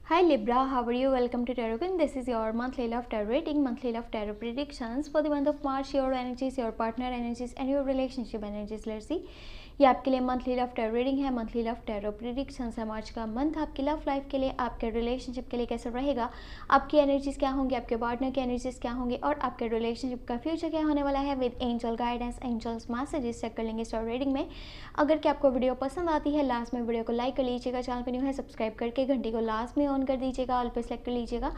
Hi Libra, how are you? Welcome to Tarot King. This is your monthly love tarot reading, monthly love tarot predictions for the month of March. Your energies, your partner energies, and your relationship energies. Let's see. ये आपके लिए monthly love tarot reading है, monthly love tarot predictions है। मार्च का month आपकी love life के लिए, आपके रिलेशनशिप के लिए कैसा रहेगा, आपकी एनर्जीज क्या होंगी, आपके पार्टनर की एनर्जीज क्या होंगी और आपके रिलेशनशिप का फ्यूचर क्या होने वाला है with angel guidance, angels messages check कर लेंगे इस टैरो रीडिंग में। अगर कि आपको वीडियो पसंद आती है, लास्ट में वीडियो को लाइक कर लीजिएगा, चैनल पर न्यू है सब्सक्राइब करके घंटी को लास्ट में ऑन कर दीजिएगा, ऑल पे सेलेक्ट कर लीजिएगा।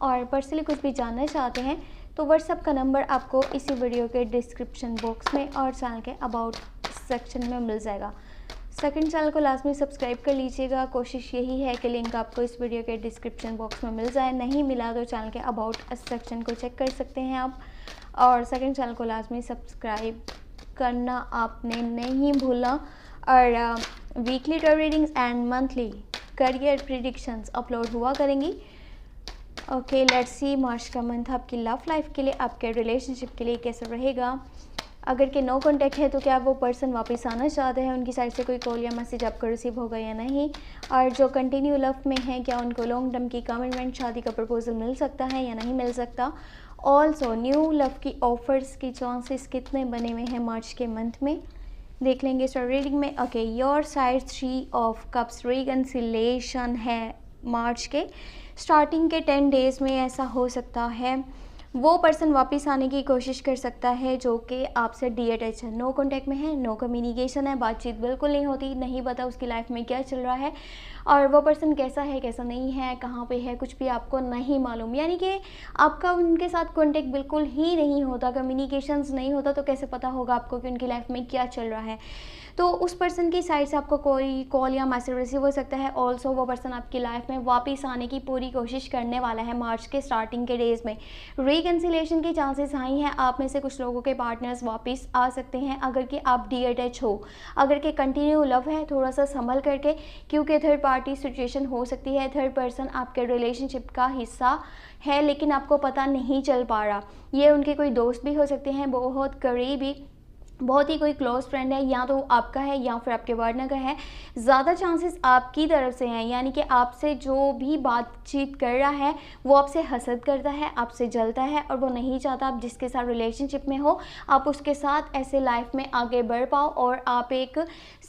और पर्सनली कुछ भी जानना चाहते हैं तो व्हाट्सअप का नंबर आपको इसी वीडियो के डिस्क्रिप्शन बॉक्स में और चैनल के अबाउट सेक्शन में मिल जाएगा। सेकंड चैनल को लास्ट में सब्सक्राइब कर लीजिएगा। कोशिश यही है कि लिंक आपको इस वीडियो के डिस्क्रिप्शन बॉक्स में मिल जाए, नहीं मिला तो चैनल के अबाउट सेक्शन को चेक कर सकते हैं आप। और सेकंड चैनल को लास्ट में सब्सक्राइब करना आपने नहीं भूलना। और weekly tarot readings and monthly career predictions upload हुआ करेंगी। ओके, लेट्स सी मार्च का मंथ आपकी लव लाइफ के लिए, आपके रिलेशनशिप के लिए कैसा रहेगा। अगर के नो कॉन्टैक्ट है तो क्या वो पर्सन वापस आना चाहते हैं, उनकी साइड से कोई कॉल या मैसेज आपको रिसीव होगा या नहीं। और जो कंटिन्यू लव में है क्या उनको लॉन्ग टर्म की कमिटमेंट, शादी का प्रपोजल मिल सकता है या नहीं मिल सकता। ऑल्सो न्यू लव की ऑफर्स की चांसेस कितने बने हुए हैं मार्च के मंथ में, देख लेंगे इस रीडिंग में। Okay, your side 3 of cups reconciliation है मार्च के स्टार्टिंग के 10 डेज़ में। ऐसा हो सकता है वो पर्सन वापस आने की कोशिश कर सकता है जो कि आपसे डीअटैच है, नो कॉन्टैक्ट में है, नो कम्युनिकेशन है, बातचीत बिल्कुल नहीं होती, नहीं पता उसकी लाइफ में क्या चल रहा है और वो पर्सन कैसा है कैसा नहीं है, कहाँ पे है, कुछ भी आपको नहीं मालूम। यानी कि आपका उनके साथ कॉन्टैक्ट बिल्कुल ही नहीं होता, कम्युनिकेशंस नहीं होता, तो कैसे पता होगा आपको कि उनकी लाइफ में क्या चल रहा है। तो उस पर्सन की साइड से आपको कोई कॉल या मैसेज रिसीव हो सकता है। ऑल्सो वो पर्सन आपकी लाइफ में वापस आने की पूरी कोशिश करने वाला है मार्च के स्टार्टिंग के डेज़ में। रिकन्सिलेशन की चांसेस हाई हैं, आप में से कुछ लोगों के पार्टनर्स वापस आ सकते हैं अगर कि आप डीअटैच हो। अगर कि कंटिन्यू लव है थोड़ा सा संभल करके, क्योंकि थर्ड पार्टी सिचुएशन हो सकती है, थर्ड पर्सन आपके रिलेशनशिप का हिस्सा है लेकिन आपको पता नहीं चल पा रहा। ये उनके कोई दोस्त भी हो सकते हैं, बहुत करीबी, बहुत ही कोई क्लोज फ्रेंड है, या तो आपका है या फिर आपके पार्टनर का है। ज़्यादा चांसेस आपकी तरफ से हैं, यानी कि आपसे जो भी बातचीत कर रहा है वो आपसे हसद करता है, आपसे जलता है और वो नहीं चाहता आप जिसके साथ रिलेशनशिप में हो आप उसके साथ ऐसे लाइफ में आगे बढ़ पाओ और आप एक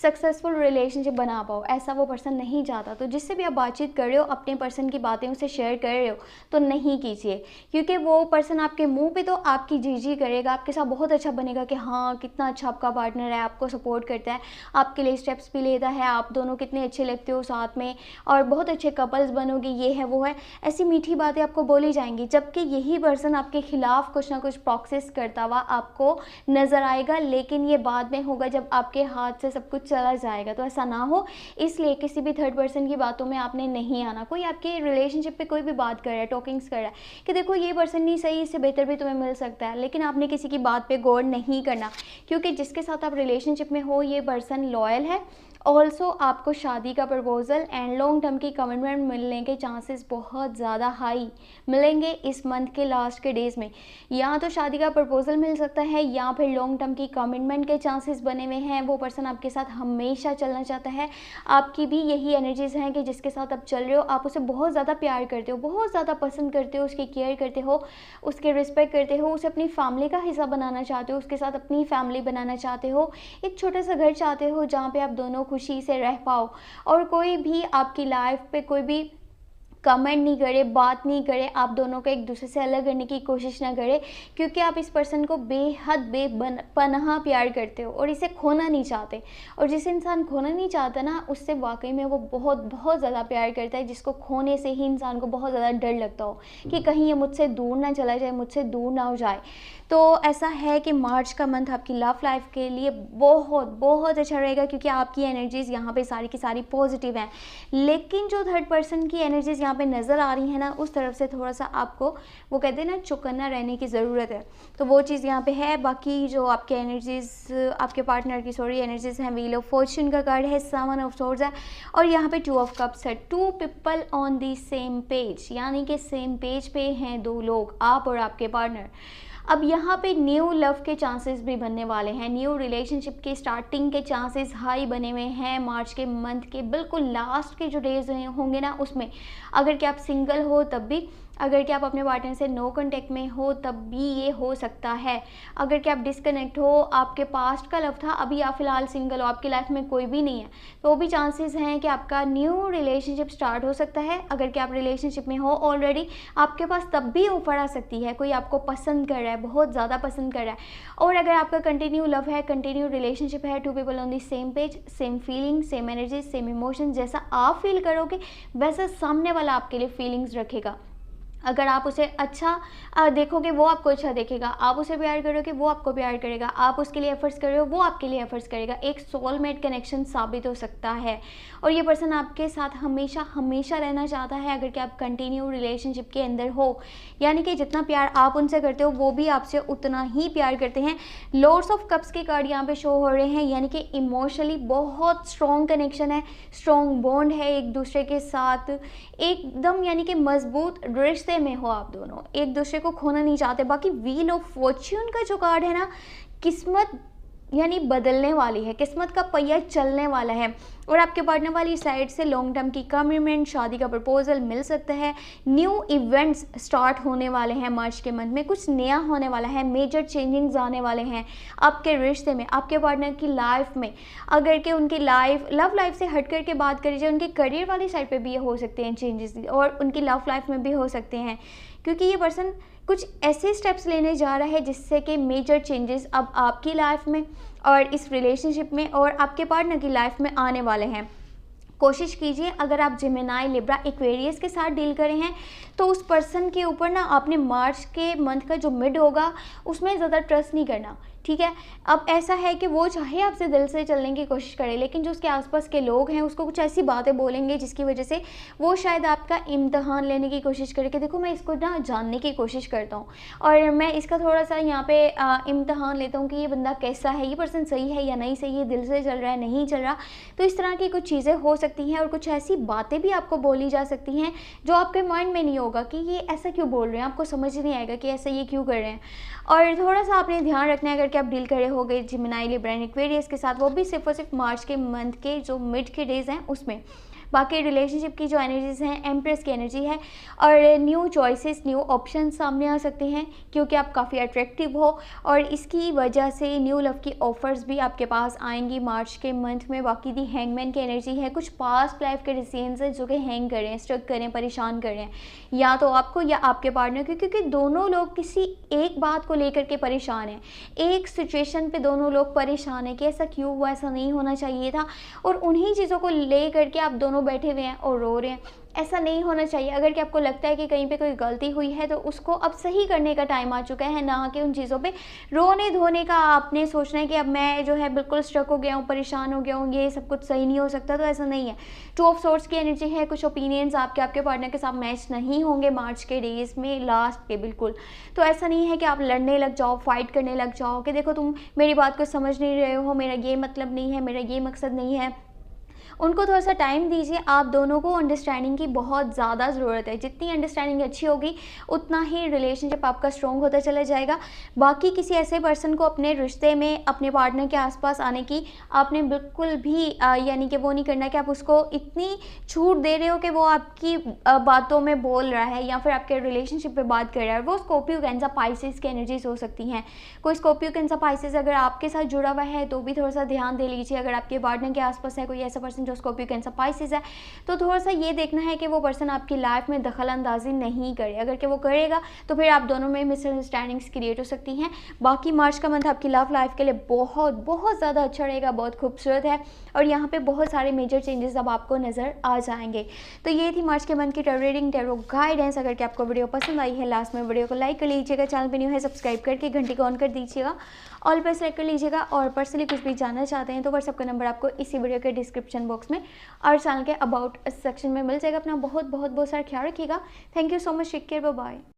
सक्सेसफुल रिलेशनशिप बना पाओ। ऐसा वो पर्सन नहीं चाहता। तो जिससे भी आप बातचीत कर रहे हो, अपने पर्सन की बातें उसे शेयर कर रहे हो तो नहीं कीजिए, क्योंकि वो पर्सन आपके मुँह पर तो आपकी जी करेगा, आपके साथ बहुत अच्छा बनेगा कि हाँ कितना अच्छा आपका पार्टनर है, आपको सपोर्ट करता है, आपके लिए स्टेप्स भी लेता है, आप दोनों कितने अच्छे लगते हो साथ में और बहुत अच्छे कपल्स बनोगे, ये है वो है, ऐसी मीठी बातें आपको बोली जाएंगी। जबकि यही पर्सन आपके खिलाफ कुछ ना कुछ प्रोसेस करता हुआ आपको नज़र आएगा, लेकिन ये बाद में होगा जब आपके हाथ से सब कुछ चला जाएगा। तो ऐसा ना हो, इसलिए किसी भी थर्ड पर्सन की बातों में आपने नहीं आना। कोई आपके रिलेशनशिप पे कोई भी बात कर रहा है, टॉकिंग्स कर रहा है कि देखो ये पर्सन नहीं सही, इससे बेहतर भी तुम्हें मिल सकता है, लेकिन आपने किसी की बात पे गौर नहीं करना, क्योंकि जिसके साथ आप रिलेशनशिप में हो ये पर्सन लॉयल है। ऑल्सो आपको शादी का प्रपोजल एंड लॉन्ग टर्म की कमिटमेंट मिलने के चांसेस बहुत ज़्यादा हाई मिलेंगे इस मंथ के लास्ट के डेज़ में। या तो शादी का प्रपोजल मिल सकता है या फिर लॉन्ग टर्म की कमिटमेंट के चांसेस बने हुए हैं। वो पर्सन आपके साथ हमेशा चलना चाहता है, आपकी भी यही एनर्जीज हैं कि जिसके साथ आप चल रहे हो आप उसे बहुत ज़्यादा प्यार करते हो, बहुत ज़्यादा पसंद करते हो, उसकी केयर करते हो, उसके रिस्पेक्ट करते हो, उसे अपनी फैमिली का हिस्सा बनाना चाहते हो, उसके साथ अपनी फैमिली बनाना चाहते हो, एक छोटा सा घर चाहते हो जहाँ पे आप दोनों खुशी से रह पाओ और कोई भी आपकी लाइफ पे कोई भी कमेंट नहीं करे, बात नहीं करे, आप दोनों को एक दूसरे से अलग करने की कोशिश ना करे, क्योंकि आप इस पर्सन को बेहद बेपनाह प्यार करते हो और इसे खोना नहीं चाहते। और जिसे इंसान खोना नहीं चाहता ना, उससे वाकई में वो बहुत बहुत ज़्यादा प्यार करता है, जिसको खोने से ही इंसान को बहुत ज़्यादा डर लगता हो कि कहीं ये मुझसे दूर ना चला जाए, मुझसे दूर ना हो जाए। तो ऐसा है कि मार्च का मंथ आपकी लव लाइफ के लिए बहुत बहुत अच्छा रहेगा, क्योंकि आपकी एनर्जीज़ यहाँ पे सारी की सारी पॉजिटिव हैं। लेकिन जो थर्ड पर्सन की एनर्जीज़ यहाँ पे नज़र आ रही है ना, उस तरफ से थोड़ा सा आपको वो कहते हैं ना चौकन्ना रहने की ज़रूरत है। तो वो चीज़ यहाँ पे है। बाकी जो आपके एनर्जीज़, आपके पार्टनर की एनर्जीज़ हैं, व्हील ऑफ फॉर्च्यून का कार्ड है, 7 ऑफ सोर्ड्स है और यहाँ पे 2 ऑफ कप्स है। 2 people on the same page, यानी कि सेम पेज पे हैं 2 लोग, आप और आपके पार्टनर। अब यहाँ पे न्यू लव के चांसेस भी बनने वाले हैं, न्यू रिलेशनशिप के स्टार्टिंग के चांसेस हाई बने हुए हैं मार्च के मंथ के बिल्कुल लास्ट के जो डेज होंगे ना उसमें। अगर कि आप सिंगल हो तब भी, अगर कि आप अपने पार्टनर से नो कांटेक्ट में हो तब भी ये हो सकता है। अगर कि आप डिस्कनेक्ट हो, आपके पास्ट का लव था, अभी आप फिलहाल सिंगल हो, आपकी लाइफ में कोई भी नहीं है, तो भी चांसेस हैं कि आपका न्यू रिलेशनशिप स्टार्ट हो सकता है। अगर कि आप रिलेशनशिप में हो ऑलरेडी, आपके पास तब भी ऑफर आ सकती है, कोई आपको पसंद कर रहा है, बहुत ज़्यादा पसंद कर रहा है। और अगर आपका कंटिन्यू लव है, कंटिन्यू रिलेशनशिप है, two people on the same page, same feeling, same energy, same emotion, जैसा आप फील करोगे वैसा सामने वाला आपके लिए फीलिंग्स रखेगा। अगर आप उसे अच्छा देखोगे वो आपको अच्छा देखेगा, आप उसे प्यार करोगे वो आपको प्यार करेगा, आप उसके लिए एफर्ट्स कर रहे हो वो आपके लिए एफर्ट्स करेगा। एक सोलमेट कनेक्शन साबित हो सकता है और ये पर्सन आपके साथ हमेशा हमेशा रहना चाहता है अगर कि आप कंटिन्यू रिलेशनशिप के अंदर हो। यानी कि जितना प्यार आप उनसे करते हो वो भी आपसे उतना ही प्यार करते हैं। लॉर्ड्स ऑफ कप्स के कार्ड यहाँ पे शो हो रहे हैं, यानी कि इमोशनली बहुत स्ट्रॉन्ग कनेक्शन है, स्ट्रॉन्ग बॉन्ड है एक दूसरे के साथ एकदम, यानी कि मजबूत रिश्ते में हो आप दोनों, एक दूसरे को खोना नहीं चाहते। बाकी व्हील ऑफ फॉर्च्यून का जो कार्ड है ना, किस्मत यानी बदलने वाली है, किस्मत का पहिया चलने वाला है और आपके पार्टनर वाली साइड से लॉन्ग टर्म की कमिटमेंट, शादी का प्रपोजल मिल सकता है। न्यू इवेंट्स स्टार्ट होने वाले हैं मार्च के मंथ में, कुछ नया होने वाला है, मेजर चेंजिंग्स आने वाले हैं आपके रिश्ते में, आपके पार्टनर की लाइफ में। अगर कि उनकी लव लाइफ से हट करके बात करी जाए, उनके करियर वाली साइड पे भी ये हो सकते हैं चेंजेस और उनकी लव लाइफ में भी हो सकते हैं, क्योंकि ये पर्सन कुछ ऐसे स्टेप्स लेने जा रहा है जिससे कि मेजर चेंजेस अब आपकी लाइफ में और इस रिलेशनशिप में और आपके पार्टनर की लाइफ में आने वाले हैं। कोशिश कीजिए, अगर आप जेमिनाई, लिब्रा, एक्वेरियस के साथ डील करे हैं तो उस पर्सन के ऊपर ना आपने मार्च के मंथ का जो मिड होगा उसमें ज़्यादा ट्रस्ट नहीं करना, ठीक है। अब ऐसा है कि वो चाहे आपसे दिल से चलने की कोशिश करे, लेकिन जो उसके आसपास के लोग हैं उसको कुछ ऐसी बातें बोलेंगे जिसकी वजह से वो शायद आपका इम्तहान लेने की कोशिश करे कि देखो मैं इसको ना जानने की कोशिश करता हूँ और मैं इसका थोड़ा सा यहाँ पे इम्तहान लेता हूँ कि ये बंदा कैसा है, ये पर्सन सही है या नहीं सही है, दिल से चल रहा है नहीं चल रहा। तो इस तरह की कुछ चीज़ें हो सकती हैं और कुछ ऐसी बातें भी आपको बोली जा सकती हैं जो आपके माइंड में नहीं होगा कि ये ऐसा क्यों बोल रहे हैं, आपको समझ नहीं आएगा कि ऐसा ये क्यों कर रहे हैं। और थोड़ा सा आपने ध्यान रखना है अगर कि आप डील करे हो गए जेमिनाई, लिब्रा, एक्वेरियस के साथ, वो भी सिर्फ और सिर्फ मार्च के मंथ के जो मिड के डेज हैं उसमें। बाकी रिलेशनशिप की जो एनर्जीज हैं एम्प्रेस की एनर्जी है और न्यू चॉइसेस, न्यू ऑप्शन सामने आ सकते हैं क्योंकि आप काफ़ी अट्रैक्टिव हो और इसकी वजह से न्यू लव की ऑफर्स भी आपके पास आएंगी मार्च के मंथ में। बाकी दी हैंगमैन की एनर्जी है, कुछ पास्ट लाइफ के डिसीजंस हैं जो कि हैंग कर रहे हैं, स्ट्रक कर रहे हैं, परेशान कर रहे हैं, या तो आपको या आपके पार्टनर को, क्योंकि दोनों लोग किसी एक बात को लेकर के परेशान हैं, एक सिचुएशन पे दोनों लोग परेशान हैं कि ऐसा क्यों हुआ, ऐसा नहीं होना चाहिए था, और उन्हीं चीज़ों को ले करके आप दोनों बैठे हुए हैं और रो रहे हैं। ऐसा नहीं होना चाहिए। अगर कि आपको लगता है कि कहीं पे कोई गलती हुई है तो उसको अब सही करने का टाइम आ चुका है, ना कि उन चीज़ों पे रोने धोने का आपने सोचना है कि अब मैं जो है बिल्कुल स्ट्रक हो गया हूँ, परेशान हो गया हूँ, ये सब कुछ सही नहीं हो सकता। तो ऐसा नहीं है। टू ऑफ सोर्ड्स की एनर्जी है, कुछ ओपिनियंस आपके पार्टनर के साथ मैच नहीं होंगे मार्च के डेज में, लास्ट के बिल्कुल। तो ऐसा नहीं है कि आप लड़ने लग जाओ, फाइट करने लग जाओ कि देखो तुम मेरी बात को समझ नहीं रहे हो, मेरा ये मतलब नहीं है, मेरा ये मकसद नहीं है। उनको थोड़ा सा टाइम दीजिए। आप दोनों को अंडरस्टैंडिंग की बहुत ज़्यादा ज़रूरत है। जितनी अंडरस्टैंडिंग अच्छी होगी उतना ही रिलेशनशिप आपका स्ट्रॉन्ग होता चला जाएगा। बाकी किसी ऐसे पर्सन को अपने रिश्ते में अपने पार्टनर के आसपास आने की आपने बिल्कुल भी यानी कि वो नहीं करना कि आप उसको इतनी छूट दे रहे हो कि वो आपकी बातों में बोल रहा है या फिर आपके रिलेशनशिप पे बात कर रहा है। वो स्कॉर्पियो, कैंसर, पाइसेस की एनर्जीज हो सकती हैं। कोई स्कॉर्पियो, कैंसर, पाइसेस अगर आपके साथ जुड़ा हुआ है तो भी थोड़ा सा ध्यान दे लीजिए। अगर आपके पार्टनर के आसपास है कोई ऐसा पर्सन जो स्कॉर्पियो, कैंसर, पाइसेस है तो थोड़ा सा ये देखना है कि वो पर्सन आपकी लाइफ में दखल अंदाजी नहीं करे। अगर कि वो करेगा तो फिर आप दोनों में मिसअंडरस्टैंडिंग्स क्रिएट हो सकती हैं। बाकी मार्च का मंथ आपकी लव लाइफ के लिए बहुत बहुत ज़्यादा अच्छा रहेगा, बहुत खूबसूरत है और यहाँ पे बहुत सारे मेजर चेंजेस अब आपको नज़र आ जाएंगे। तो ये थी मार्च के मंथ की टैरो रीडिंग, टैरो गाइडेंस। अगर कि आपको वीडियो पसंद आई है, लास्ट में वीडियो को लाइक कर लीजिएगा, चैनल पे न्यू है सब्सक्राइब करके घंटी को ऑन कर दीजिएगा, ऑल पे सेलेक्ट कर लीजिएगा। और पर्सनली कुछ भी जानना चाहते हैं तो व्हाट्सएप का नंबर आपको इसी वीडियो के डिस्क्रिप्शन बॉक्स में और चैनल के अबाउट सेक्शन में मिल जाएगा। अपना बहुत बहुत बहुत सारा ख्याल रखिएगा। Thank you so much, take care, bye bye.